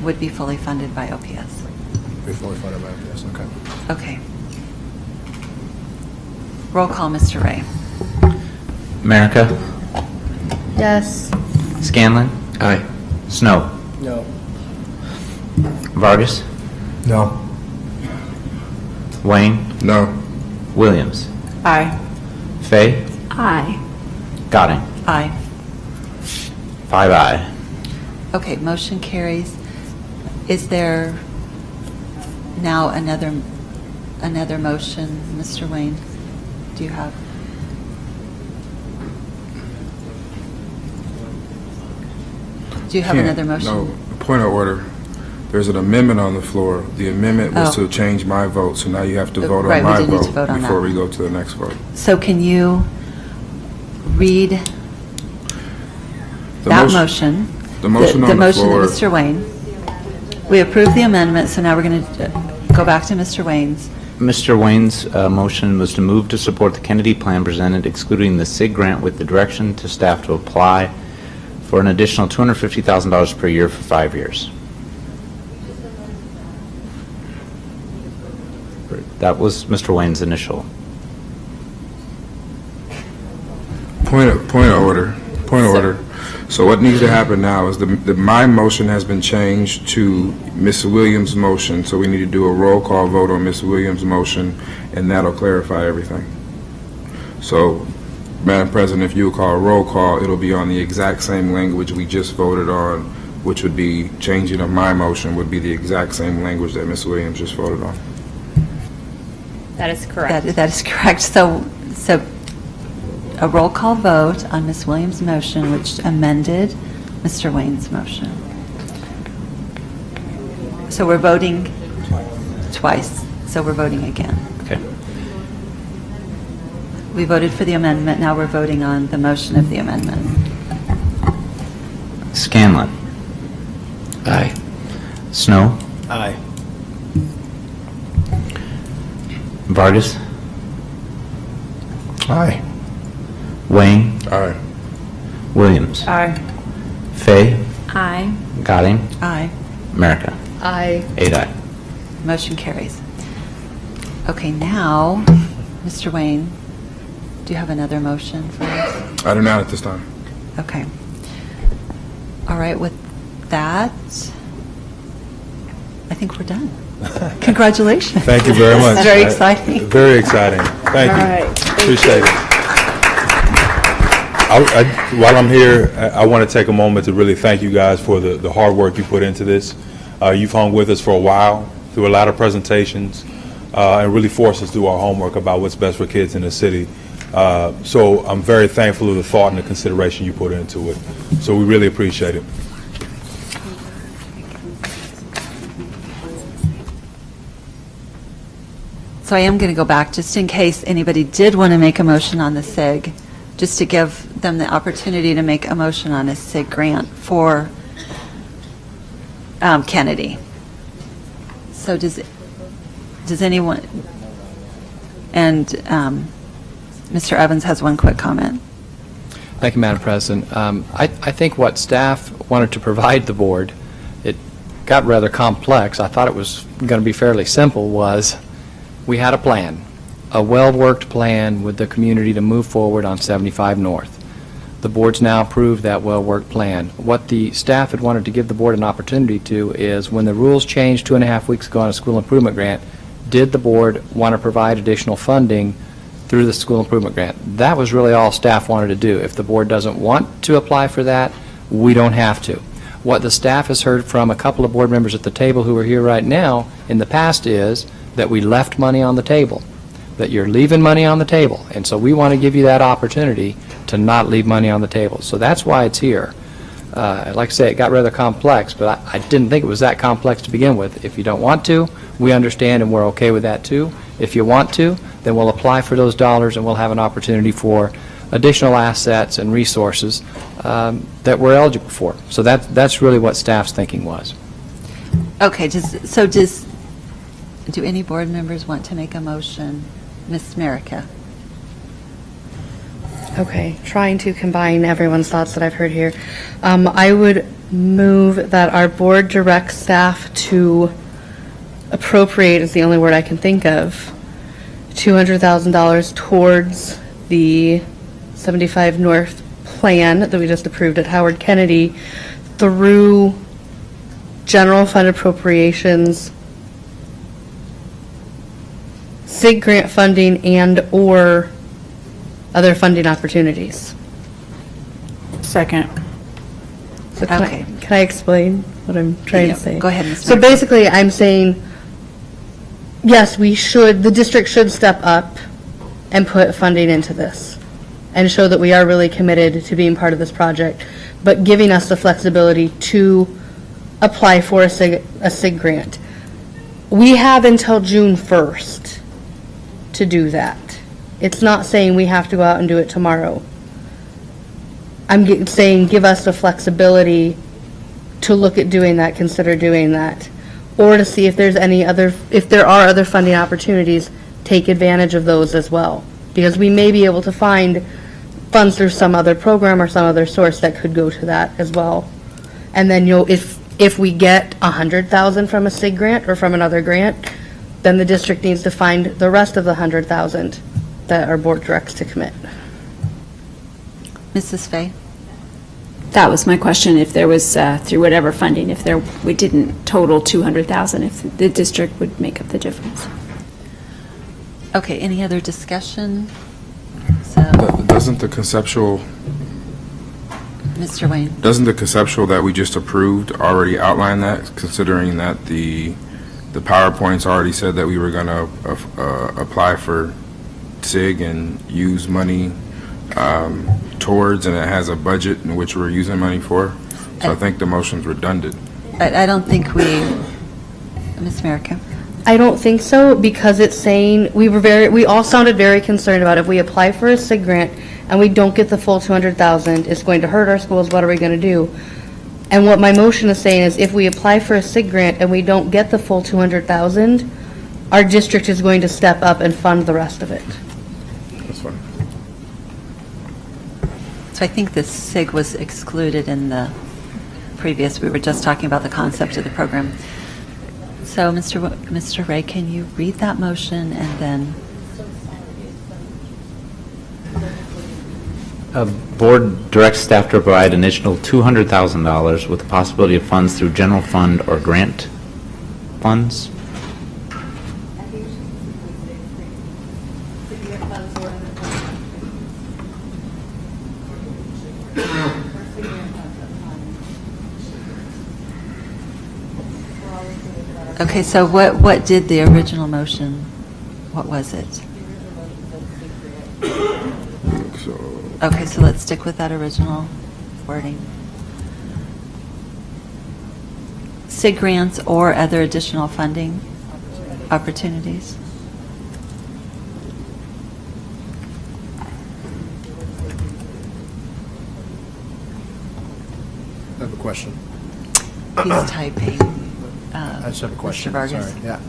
would be fully funded by OPS. Before we find out, yes, okay. Okay. Roll call, Mr. Ray. America, Yes. Scanlon, Aye. Snow, No. Vargas, No. Wayne, No. Williams, Aye. Fay, Aye. Goding. Aye. 5 aye. Okay, motion carries. Is there now another motion, Mr. Wayne? Do you have? Do you have another motion? No, point of order. There's an amendment on the floor. The amendment was Oh. to change my vote, so now you have to vote Right, on we my do need to vote vote on before that. we go to the next vote. So can you read The that motion? The motion The on the motion floor. of Mr. Wayne. We approved the amendment, so now we're going to go back to Mr. Wayne's. Mr. Wayne's motion was to move to support the Kennedy plan presented, excluding the SIG grant, with the direction to staff to apply for an additional $250,000 per year for 5 years. That was Mr. Wayne's initial. Point of order. Point of order. So what needs to happen now is my motion has been changed to Ms. Williams' motion, so we need to do a roll call vote on Ms. Williams' motion, and that'll clarify everything. So, Madam President, if you will call a roll call, it'll be on the exact same language we just voted on, which would be changing of my motion would be the exact same language that Ms. Williams just voted on. That is correct. That is correct. So a roll call vote on Ms. Williams' motion, which amended Mr. Wayne's motion. So we're voting twice. So we're voting again. Okay. We voted for the amendment. Now we're voting on the motion of the amendment. Scanlon. Aye. Snow. Aye. Vargas. Aye. Wayne. Aye. Williams. Aye. Fay. Aye. Goding. Aye. America. Aye. 8 aye. Motion carries. Okay, now, Mr. Wayne, do you have another motion for us? I do not at this time. Okay. All right, with that, I think we're done. Congratulations. Thank you very much. This is very exciting. Very exciting. Thank you. All right. Thank Appreciate you. it. While I'm here, I want to take a moment to really thank you guys for the hard work you put into this. You've hung with us for a while through a lot of presentations and really forced us to do our homework about what's best for kids in the city. So I'm very thankful of the thought and the consideration you put into it. So we really appreciate it. So I am going to go back, just in case anybody did want to make a motion on the SIG, just to give them the opportunity to make a motion on a SIG grant for Kennedy. So does anyone, and Mr. Evans has one quick comment. Thank you, Madam President. I think what staff wanted to provide the board, it got rather complex. I thought it was going to be fairly simple, was we had a plan, a well-worked plan with the community to move forward on 75 North. The board's now approved that well-worked plan. What the staff had wanted to give the board an opportunity to is, when the rules changed 2.5 weeks ago on a school improvement grant, did the board want to provide additional funding through the school improvement grant? That was really all staff wanted to do. If the board doesn't want to apply for that, we don't have to. What the staff has heard from a couple of board members at the table who are here right now in the past is that we left money on the table, that you're leaving money on the table. And so we want to give you that opportunity to not leave money on the table. So that's why it's here. Like I say, it got rather complex, but I didn't think it was that complex to begin with. If you don't want to, we understand and we're okay with that too. If you want to, then we'll apply for those dollars and we'll have an opportunity for additional assets and resources that we're eligible for. So that's really what staff's thinking was. Okay, do any board members want to make a motion? Ms. Merica? Okay, trying to combine everyone's thoughts that I've heard here. I would move that our board directs staff to appropriate, is the only word I can think of, $200,000 towards the 75 North plan that we just approved at Howard Kennedy through general fund appropriations, SIG grant funding, and/or other funding opportunities. Second. So Okay. can I explain what I'm trying Yeah, to say? go ahead, Ms. So Murphy. basically, I'm saying, yes, the district should step up and put funding into this and show that we are really committed to being part of this project, but giving us the flexibility to apply for a SIG grant. We have until June 1st to do that. It's not saying we have to go out and do it tomorrow. I'm saying give us the flexibility to look at doing that, consider doing that, or to see if there's if there are other funding opportunities, take advantage of those as well. Because we may be able to find funds through some other program or some other source that could go to that as well. And then if we get 100,000 from a SIG grant or from another grant, then the district needs to find the rest of the 100,000 that our board directs to commit. Mrs. Fay? That was my question, if there was, through whatever funding, if we didn't total 200,000, if the district would make up the difference. Okay, any other discussion? So, Doesn't the conceptual Mr. Wayne? that we just approved already outline that, considering that the PowerPoints already said that we were going to apply for SIG and use money towards, and it has a budget in which we're using money for. So I think the motion's redundant. I don't think Ms. Merica? I don't think so, because it's saying, we all sounded very concerned about if we apply for a SIG grant and we don't get the full 200,000, it's going to hurt our schools, what are we going to do? And what my motion is saying is if we apply for a SIG grant and we don't get the full 200,000, our district is going to step up and fund the rest of it. That's fine. So I think the SIG was excluded in the previous, we were just talking about the concept of the program. So Mr. Ray, can you read that motion and then? Board directs staff to provide an additional $200,000 with the possibility of funds through general fund or grant funds. Okay, so what did the original motion, what was it? Okay, so let's stick with that original wording. SIG grants or other additional funding opportunities. I have a question. He's typing. I just have a question. Mr. Vargas. Sorry. Yeah.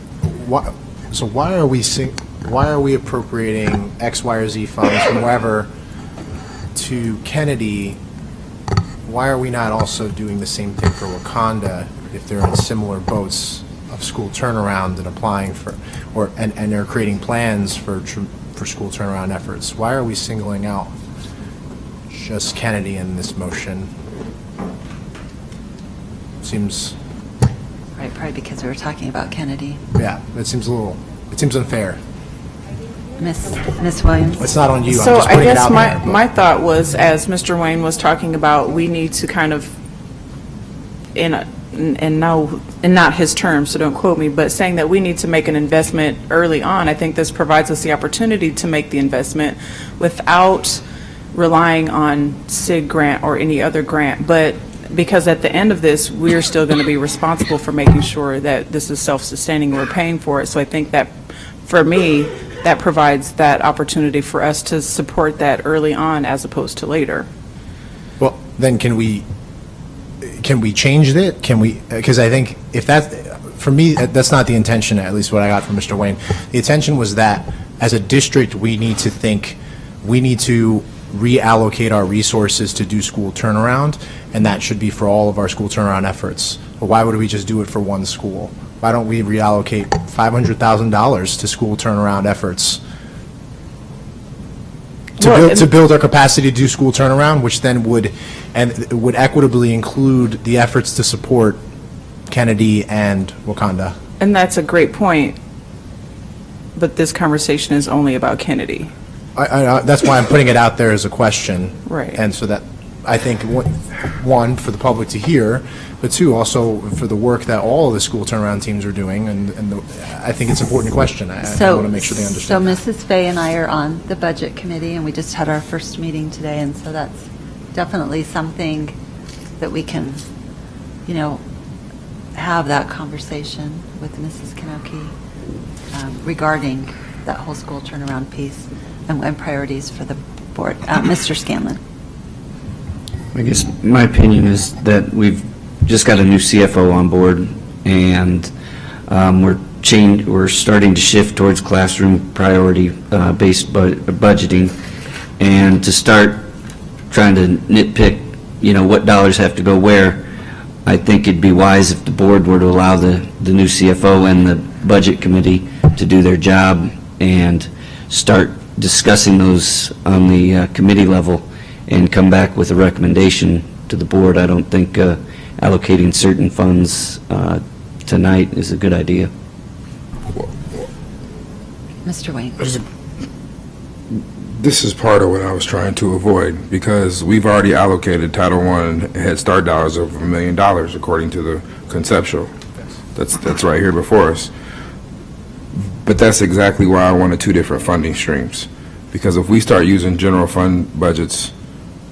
So why are we appropriating X, Y, or Z funds from wherever to Kennedy? Why are we not also doing the same thing for Wakanda if they're in similar boats of school turnaround and applying for, and they're creating plans for school turnaround efforts? Why are we singling out just Kennedy in this motion? Seems. Right, probably because we were talking about Kennedy. Yeah, it seems unfair. Miss Williams? It's not on you. So I'm just I putting it guess out there, but- my thought was, as Mr. Wayne was talking about, we need to kind of, and not his terms, so don't quote me, but saying that we need to make an investment early on. I think this provides us the opportunity to make the investment without relying on SIG grant or any other grant. But because at the end of this, we're still going to be responsible for making sure that this is self-sustaining, we're paying for it. So I think that, for me, that provides that opportunity for us to support that early on as opposed to later. Well, then can we change it? Because I think if that, for me, that's not the intention, at least what I got from Mr. Wayne. The intention was that as a district, we need to reallocate our resources to do school turnaround, and that should be for all of our school turnaround efforts. But why would we just do it for one school? Why don't we reallocate $500,000 to school turnaround efforts? To build our capacity to do school turnaround, which then would equitably include the efforts to support Kennedy and Wakanda. And that's a great point, but this conversation is only about Kennedy. That's why I'm putting it out there as a question. Right. And so that, I think, one, for the public to hear, but two, also for the work that all of the school turnaround teams are doing, and I think it's an important question. I want to make sure they understand that. So Mrs. Fay and I are on the Budget Committee, and we just had our first meeting today, and so that's definitely something that we can, have that conversation with Mrs. Kanoki regarding that whole school turnaround piece and priorities for the board. Mr. Scanlon. I guess my opinion is that we've just got a new CFO on board, and we're starting to shift towards classroom priority-based budgeting, and to start trying to nitpick, what dollars have to go where. I think it'd be wise if the board were to allow the new CFO and the budget committee to do their job and start discussing those on the committee level and come back with a recommendation to the board. I don't think allocating certain funds tonight is a good idea. Mr. Wayne. This is part of what I was trying to avoid, because we've already allocated Title I Head Start dollars of $1 million according to the conceptual. That's right here before us. But that's exactly why I wanted two different funding streams. Because if we start using general fund budgets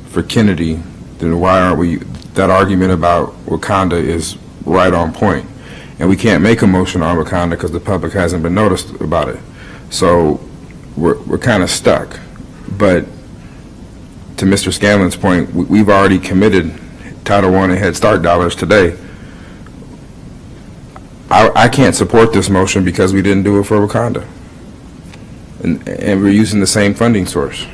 for Kennedy, then why aren't we, that argument about Wakanda is right on point. And we can't make a motion on Wakanda because the public hasn't been noticed about it. So we're kind of stuck. But to Mr. Scanlon's point, we've already committed Title I and Head Start dollars today. I can't support this motion because we didn't do it for Wakanda. And we're using the same funding source.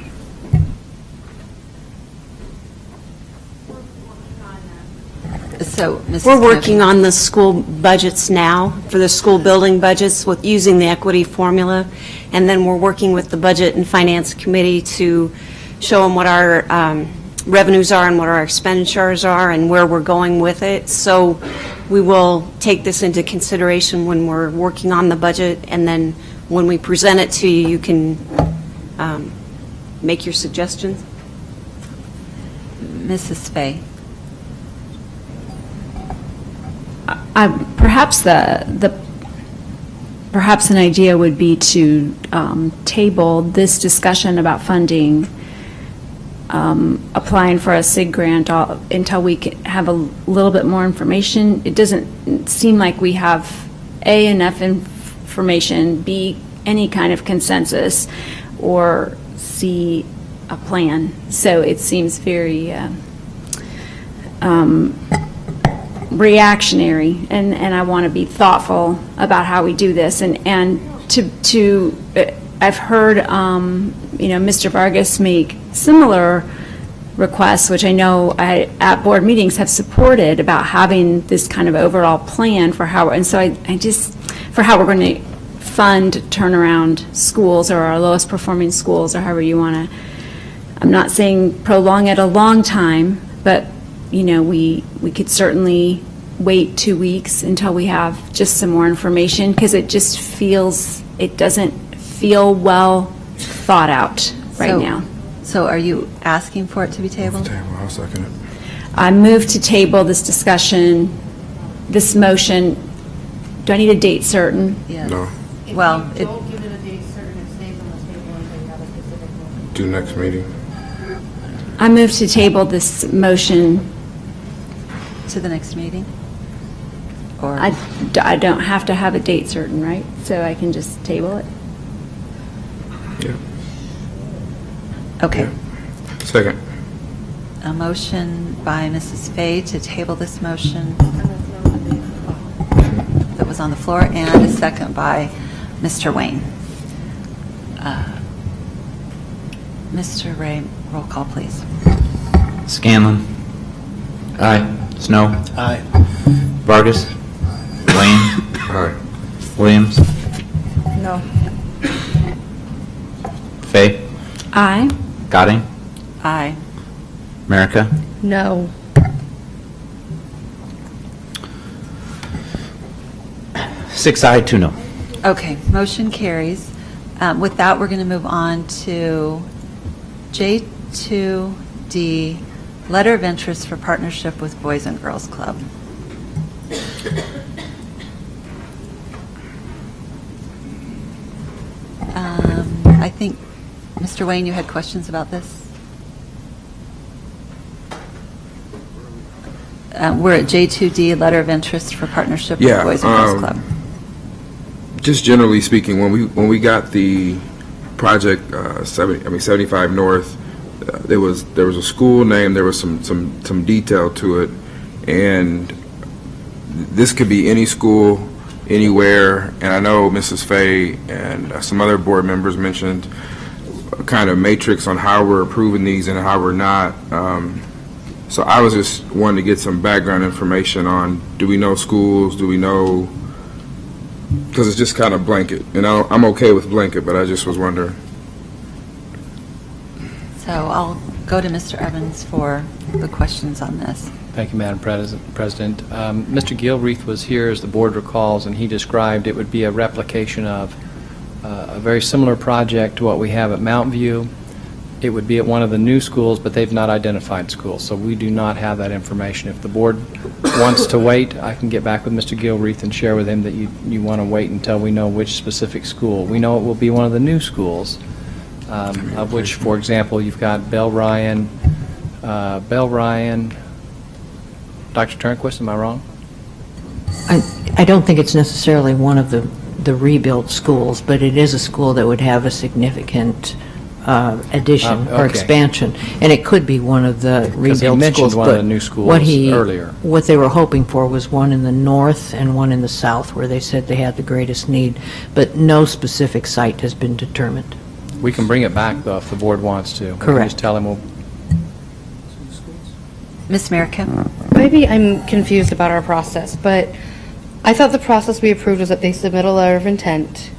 So, Mrs. We're working on the school budgets now, for the school building budgets, with using the equity formula, and then we're working with the Budget and Finance Committee to show them what our revenues are and what our expenditures are and where we're going with it. So we will take this into consideration when we're working on the budget, and then when we present it to you, you can make your suggestions. Mrs. Fay. Perhaps an idea would be to table this discussion about funding, applying for a SIG grant until we can have a little bit more information. It doesn't seem like we have A, enough information, B, any kind of consensus, or C, a plan. So it seems very reactionary, and I want to be thoughtful about how we do this. And I've heard Mr. Vargas make similar requests, which I know at board meetings have supported, about having this kind of overall plan for how, and so I just, for how we're going to fund turnaround schools, or our lowest performing schools, or however you want to. I'm not saying prolong it a long time, but we could certainly wait 2 weeks until we have just some more information, because it doesn't feel well thought out right now. So are you asking for it to be tabled? I'll second it. I move to table this discussion, this motion. Do I need a date certain? Yes. No. Well, Don't give it a date certain, it stays on the table until you have a specific one. Do next meeting. I move to table this motion. to the next meeting? Or I don't have to have a date certain, right? So I can just table it? Yeah. Okay. Second. A motion by Mrs. Fay to table this motion that was on the floor, and a second by Mr. Wayne. Mr. Ray, Roll call, please. Scanlon. Aye. Snow. Aye. Vargas. Wayne. Aye. Williams. No. Fay. Aye. Gadding. Aye. America. No. 6 aye, 2 no. Okay, motion carries. With that, we're going to move on to J2D, letter of interest for partnership with Boys and Girls Club. I think, Mr. Wayne, you had questions about this? We're at J2D, letter of interest for partnership with Yeah, Boys and Girls Club. Just generally speaking, when we got the project 75 North, there was a school name, there was some detail to it, and this could be any school, anywhere. And I know Mrs. Fay and some other board members mentioned a kind of matrix on how we're approving these and how we're not. So I was just wanting to get some background information on, do we know schools, do we know, because it's just kind of blanket. And I'm okay with blanket, but I just was wondering. So I'll go to Mr. Evans for the questions on this. Thank you, Madam President. Mr. Gilreath was here, as the board recalls, and he described it would be a replication of a very similar project to what we have at Mountain View. It would be at one of the new schools, but they've not identified schools, so we do not have that information. If the board wants to wait, I can get back with Mr. Gilreath and share with him that you want to wait until we know which specific school. We know it will be one of the new schools, of which, for example, you've got Bell Ryan, Dr. Turnquist, am I wrong? I don't think it's necessarily one of the rebuilt schools, but it is a school that would have a significant addition or okay. expansion, and it could be one of the Because he rebuilt mentioned schools. one of but the new schools earlier. What they were hoping for was one in the north and one in the south, where they said they had the greatest need, but no specific site has been determined. We can bring it back, though, if the board wants to. We can Correct. just tell him we'll... Ms. Merrick? Maybe I'm confused about our process, but I thought the process we approved was that they submit a letter of intent.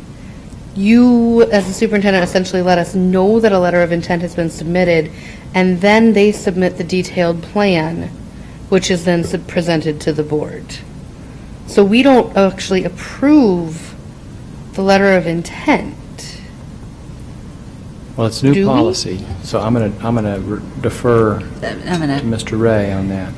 You, as the superintendent, essentially let us know that a letter of intent has been submitted, and then they submit the detailed plan, which is then presented to the board. So we don't actually approve the letter of intent. Well, it's new Do we? policy, so I'm going to defer I'm to going to, Mr. Ray on that.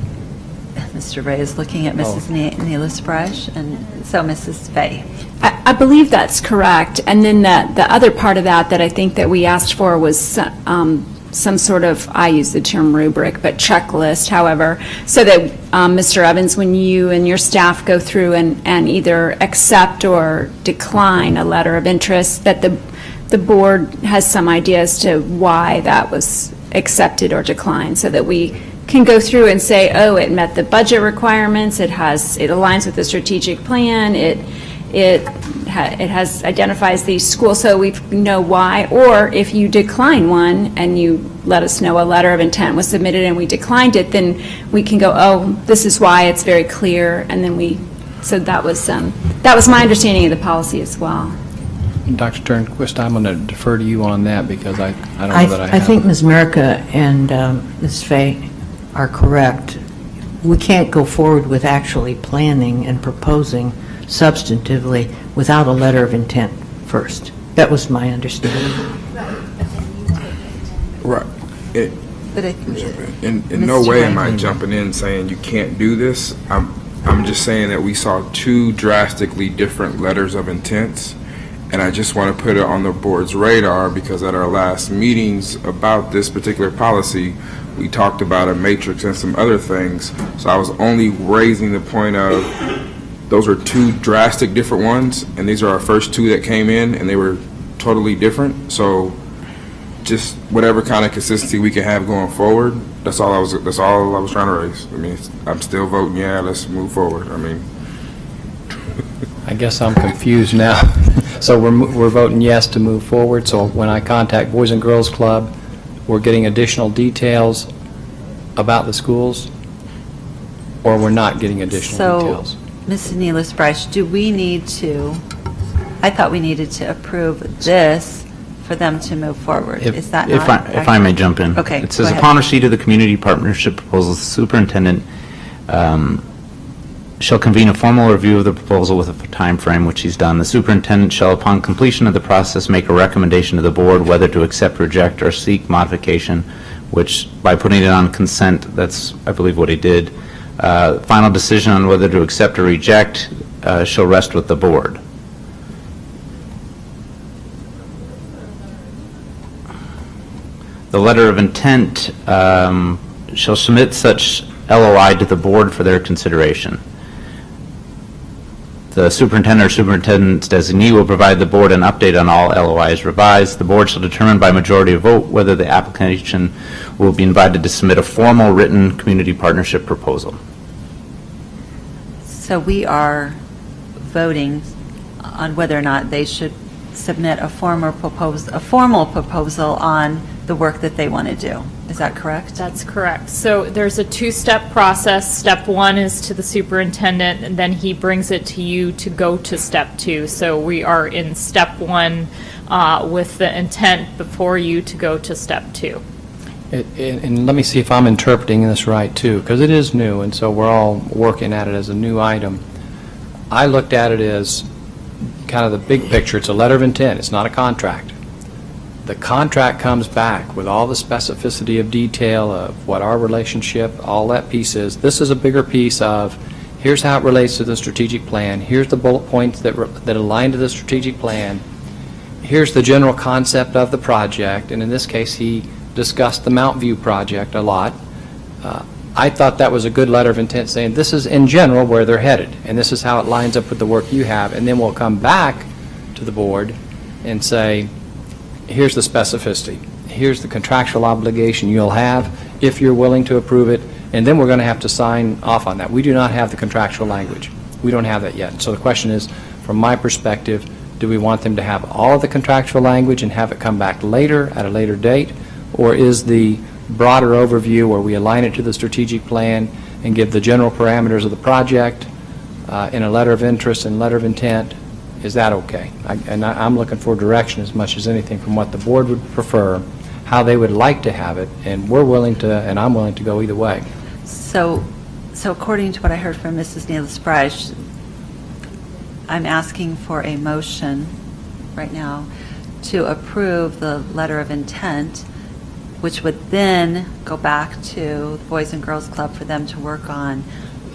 Mr. Ray is looking at Mrs. Neelis Brush, and so Mrs. Fay. I believe that's correct. And then the other part of that I think that we asked for was some sort of, I use the term rubric, but checklist, however, so that, Mr. Evans, when you and your staff go through and either accept or decline a letter of interest, that the board has some idea as to why that was accepted or declined, so that we can go through and say, oh, it met the budget requirements, it aligns with the strategic plan, it identifies these schools, so we know why. Or if you decline one and you let us know a letter of intent was submitted and we declined it, then we can go, oh, this is why, it's very clear, and then so that was my understanding of the policy as well. Dr. Turnquist, I'm going to defer to you on that because I don't know that I have. I think Ms. Merica and Ms. Fay are correct. We can't go forward with actually planning and proposing substantively without a letter of intent first. That was my understanding. Right. But In no way am I jumping in saying you can't do this. I'm just saying that we saw two drastically different letters of intents, and I just want to put it on the board's radar because at our last meetings about this particular policy, we talked about a matrix and some other things. So I was only raising the point of those are two drastic different ones, and these are our first two that came in, and they were totally different. So just whatever kind of consistency we can have going forward, that's all I was trying to raise. I mean, I'm still voting, yeah, let's move forward. I mean, I guess I'm confused now. So we're voting yes to move forward, so when I contact Boys and Girls Club, we're getting additional details about the schools, or we're not getting additional details? So, Ms. Neelis Bryce, do we need to, I thought we needed to approve this for them to move forward. Is that not? If I may jump in. Okay, It says, go ahead. upon receipt of the community partnership proposal, the superintendent shall convene a formal review of the proposal with a time frame, which he's done. The superintendent shall, upon completion of the process, make a recommendation to the board whether to accept, reject, or seek modification, which, by putting it on consent, that's, I believe, what he did. Final decision on whether to accept or reject shall rest with the board. The letter of intent shall submit such LOI to the board for their consideration. The superintendent or superintendent's designee will provide the board an update on all LOIs revised. The board shall determine by majority of vote whether the application will be invited to submit a formal written community partnership proposal. So we are voting on whether or not they should submit a formal proposal on the work that they want to do. Is that correct? That's correct. So there's a two-step process. Step one is to the superintendent, and then he brings it to you to go to step two. So we are in step one with the intent before you to go to step two. And let me see if I'm interpreting this right, too, because it is new, and so we're all working at it as a new item. I looked at it as kind of the big picture. It's a letter of intent. It's not a contract. The contract comes back with all the specificity of detail of what our relationship, all that piece is. This is a bigger piece of, here's how it relates to the strategic plan, here's the bullet points that align to the strategic plan, here's the general concept of the project, and in this case, he discussed the Mount View project a lot. I thought that was a good letter of intent saying, this is in general where they're headed, and this is how it lines up with the work you have, and then we'll come back to the board and say, here's the specificity, here's the contractual obligation you'll have if you're willing to approve it, and then we're going to have to sign off on that. We do not have the contractual language. We don't have that yet. So the question is, from my perspective, do we want them to have all of the contractual language and have it come back later at a later date, or is the broader overview where we align it to the strategic plan and give the general parameters of the project in a letter of interest and letter of intent? Is that okay? I'm looking for direction as much as anything from what the board would prefer, how they would like to have it, and we're willing to, and I'm willing to go either way. So according to what I heard from Mrs. Neelis Bryce, I'm asking for a motion right now to approve the letter of intent, which would then go back to the Boys and Girls Club for them to work on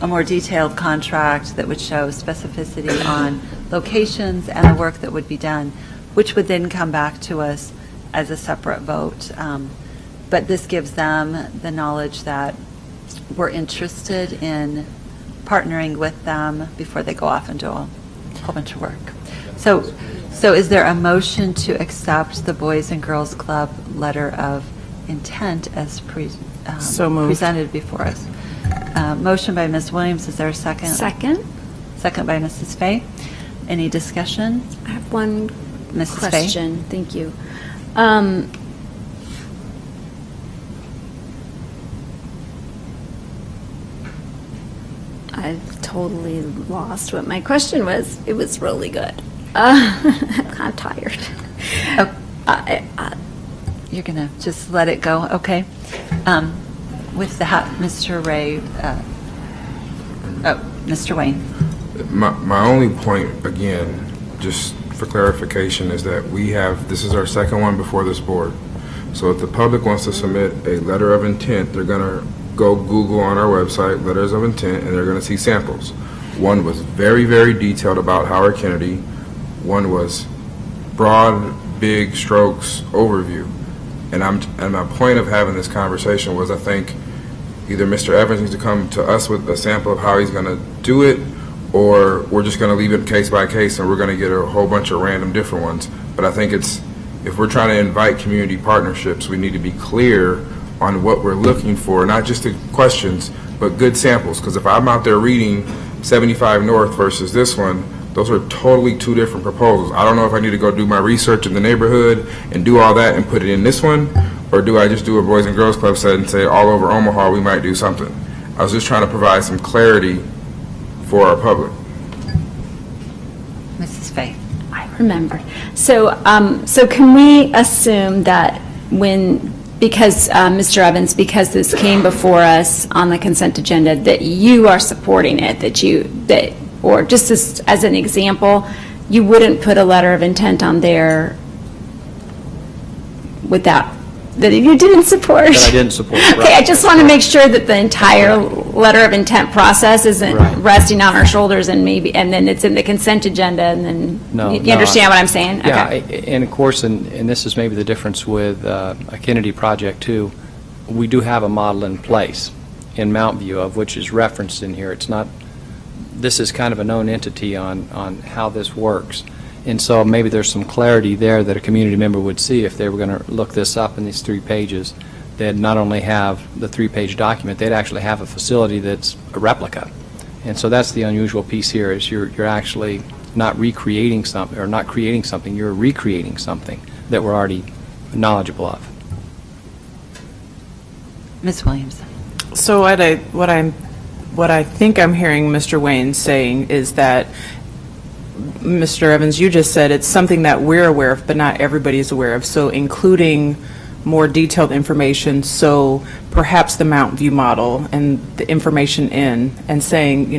a more detailed contract that would show specificity on locations and the work that would be done, which would then come back to us as a separate vote. But this gives them the knowledge that we're interested in partnering with them before they go off and do a whole bunch of work. So is there a motion to accept the Boys and Girls Club letter of intent as So moved. presented before us? Motion by Ms. Williams. Is there a second? Second. Second by Mrs. Fay. Any discussion? I have one Mrs. Fay? question. Thank you. I've totally lost what my question was. It was really good. I'm tired. You're going to just let it go? Okay. With that, Mr. Ray, Mr. Wayne. My only point, again, just for clarification, is that this is our second one before this board. So if the public wants to submit a letter of intent, they're going to go Google on our website, letters of intent, and they're going to see samples. One was very, very detailed about Howard Kennedy. One was broad, big strokes overview. And my point of having this conversation was, I think either Mr. Evans needs to come to us with a sample of how he's going to do it, or we're just going to leave it case by case and we're going to get a whole bunch of random different ones. But I think if we're trying to invite community partnerships, we need to be clear on what we're looking for, not just the questions, but good samples. Because if I'm out there reading 75 North versus this one, those are totally two different proposals. I don't know if I need to go do my research in the neighborhood and do all that and put it in this one, Or do I just do a Boys and Girls Club set and say all over Omaha we might do something? I was just trying to provide some clarity for our public. Mrs. Fay. I remembered. So, so can we assume that because Mr. Evans, because this came before us on the consent agenda, that you are supporting it, or just as an example, you wouldn't put a letter of intent on there that you didn't support? That I didn't support, Okay, right. I just want to make sure that the entire letter of intent process isn't Right. resting on our shoulders and then it's in the consent agenda and then, No, you no, understand what I'm saying? Yeah, Okay. and of course, and this is maybe the difference with a Kennedy project too, we do have a model in place in Mount View of which is referenced in here. It's not, this is kind of a known entity on how this works. And so maybe there's some clarity there that a community member would see if they were going to look this up in these 3 pages. They'd not only have the 3-page document, they'd actually have a facility that's a replica. And so that's the unusual piece here, is you're actually not recreating something, or not creating something, you're recreating something that we're already knowledgeable of. Ms. Williams. So what I think I'm hearing Mr. Wayne saying is that, Mr. Evans, you just said it's something that we're aware of, but not everybody is aware of. So including more detailed information, so perhaps the Mount View model and the information in, and saying,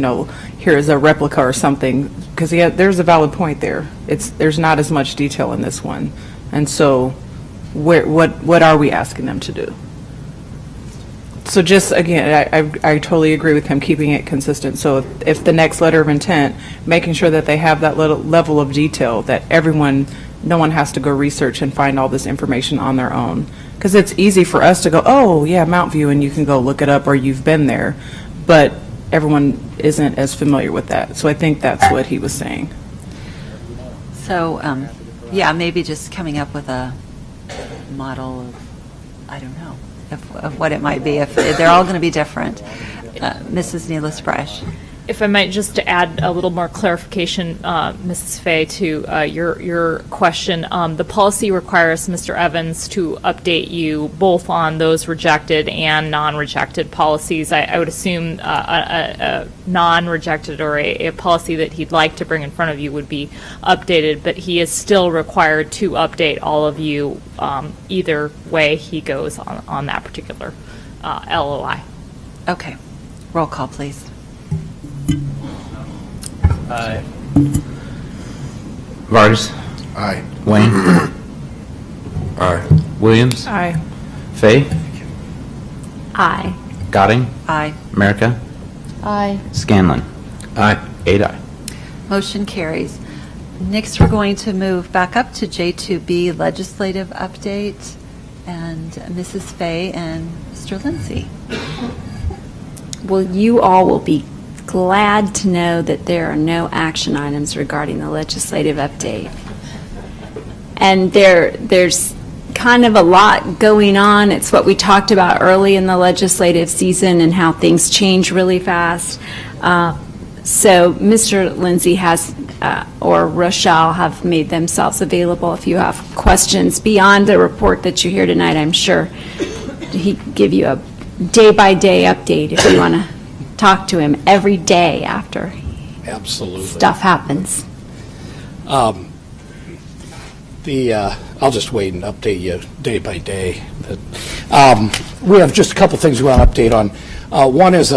here is a replica or something, because there's a valid point there. There's not as much detail in this one. And so what are we asking them to do? So just, again, I totally agree with him, keeping it consistent. So if the next letter of intent, making sure that they have that level of detail, that no one has to go research and find all this information on their own. Because it's easy for us to go, oh, yeah, Mount View, and you can go look it up, or you've been there. But everyone isn't as familiar with that. So I think that's what he was saying. So, yeah, maybe just coming up with a model of, I don't know, of what it might be, if they're all going to be different. Mrs. Neela Sprash. If I might, just to add a little more clarification, Mrs. Fay, to your question, the policy requires Mr. Evans to update you both on those rejected and non-rejected policies. I would assume a non-rejected or a policy that he'd like to bring in front of you would be updated, but he is still required to update all of you either way he goes on that particular LOI. Okay. Roll call, please. Aye. Vargas. Aye. Wayne. Aye. Williams. Aye. Fay. Aye. Gadding. Aye. America. Aye. Scanlon. Aye. 8 aye. Motion carries. Next, we're going to move back up to J2B legislative update, and Mrs. Fay and Mr. Lindsay. Well, you all will be glad to know that there are no action items regarding the legislative update. And there's kind of a lot going on. It's what we talked about early in the legislative season and how things change really fast. So Mr. Lindsay has, or Rochelle, have made themselves available if you have questions beyond the report that you hear tonight. I'm sure he'd give you a day-by-day update if you want to talk to him every day after Absolutely. stuff happens. I'll just wait and update you day by day. We have just a couple things we want to update on. One is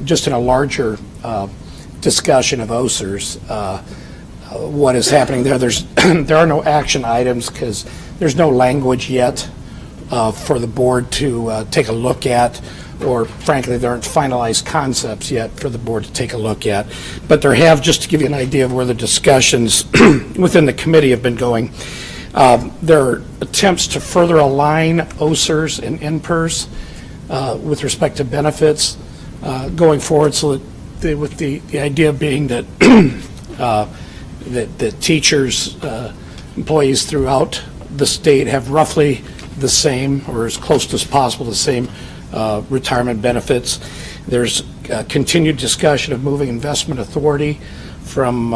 just in a larger discussion of OSERS, what is happening there. There are no action items because there's no language yet for the board to take a look at, or frankly, there aren't finalized concepts yet for the board to take a look at. But there have, just to give you an idea of where the discussions within the committee have been going, there are attempts to further align OSERS and NPERS with respect to benefits going forward, so that with the idea being that that teachers, employees throughout the state have roughly the same, or as close as possible, the same retirement benefits. There's continued discussion of moving investment authority from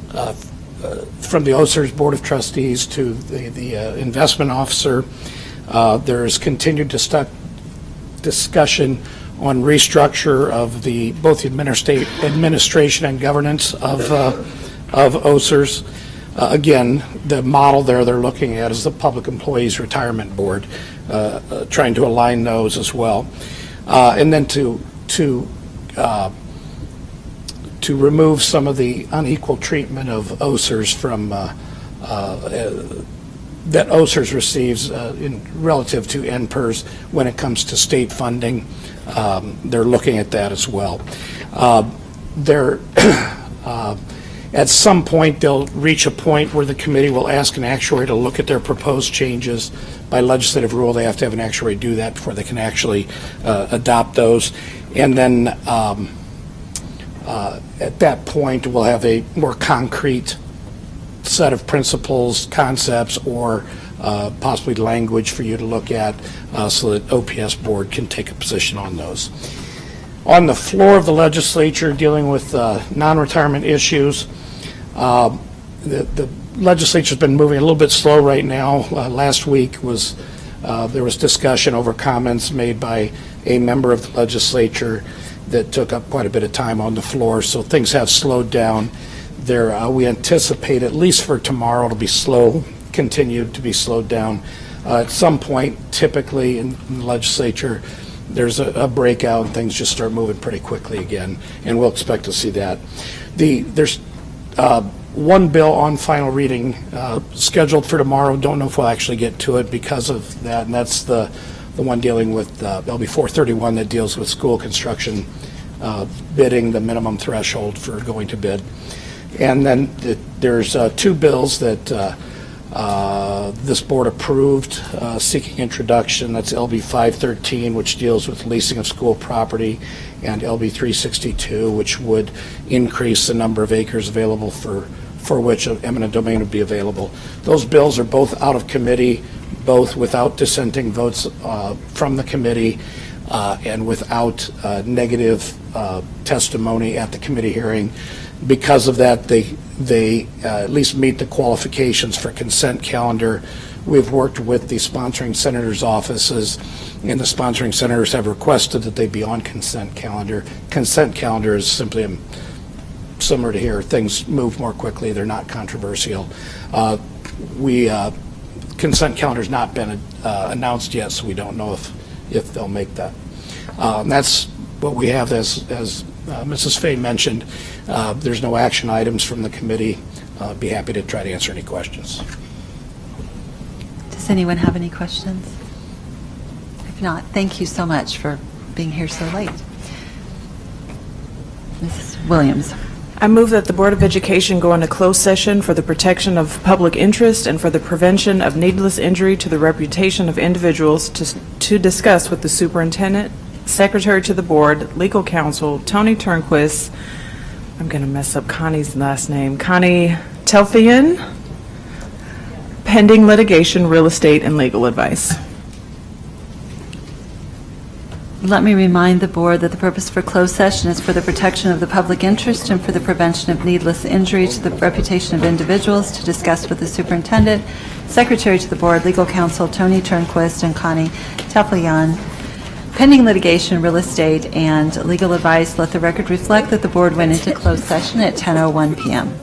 the OSERS Board of Trustees to the investment officer. There is continued discussion on restructure of both the administration and governance of OSERS. Again, the model there they're looking at is the Public Employees Retirement Board, trying to align those as well. And then to remove some of the unequal treatment of OSERS from that OSERS receives in relative to NPERS when it comes to state funding. They're looking at that as well. At some point, they'll reach a point where the committee will ask an actuary to look at their proposed changes. By legislative rule, they have to have an actuary do that before they can actually adopt those. And then at that point, we'll have a more concrete set of principles, concepts, or possibly language for you to look at so that OPS board can take a position on those. On the floor of the legislature, dealing with non-retirement issues, the legislature's been moving a little bit slow right now. Last week there was discussion over comments made by a member of the legislature that took up quite a bit of time on the floor, so things have slowed down. We anticipate, at least for tomorrow, it'll be slow, continued to be slowed down. At some point, typically in the legislature, there's a breakout and things just start moving pretty quickly again, and we'll expect to see that. There's one bill on final reading scheduled for tomorrow. Don't know if we'll actually get to it because of that, and that's the one dealing with LB 431 that deals with school construction bidding, the minimum threshold for going to bid. And then there's two bills that this board approved seeking introduction. That's LB 513, which deals with leasing of school property, and LB 362, which would increase the number of acres available for which eminent domain would be available. Those bills are both out of committee, both without dissenting votes from the committee and without negative testimony at the committee hearing. Because of that, they at least meet the qualifications for consent calendar. We've worked with the sponsoring senators' offices, and the sponsoring senators have requested that they be on consent calendar. Consent calendar is simply similar to here. Things move more quickly. They're not controversial. Consent calendar's not been announced yet, so we don't know if they'll make that. That's what we have as Mrs. Fay mentioned. There's no action items from the committee. Be happy to try to answer any questions. Does anyone have any questions? If not, thank you so much for being here so late. Mrs. Williams. I move that the Board of Education go into closed session for the protection of public interest and for the prevention of needless injury to the reputation of individuals to discuss with the superintendent, secretary to the board, legal counsel, Tony Turnquist, I'm going to mess up Connie's last name, Connie Telfian, pending litigation, real estate, and legal advice. Let me remind the board that the purpose for closed session is for the protection of the public interest and for the prevention of needless injury to the reputation of individuals, to discuss with the superintendent, secretary to the board, legal counsel, Tony Turnquist, and Connie Telfian, pending litigation, real estate, and legal advice. Let the record reflect that the board went into closed session at 10:01 p.m.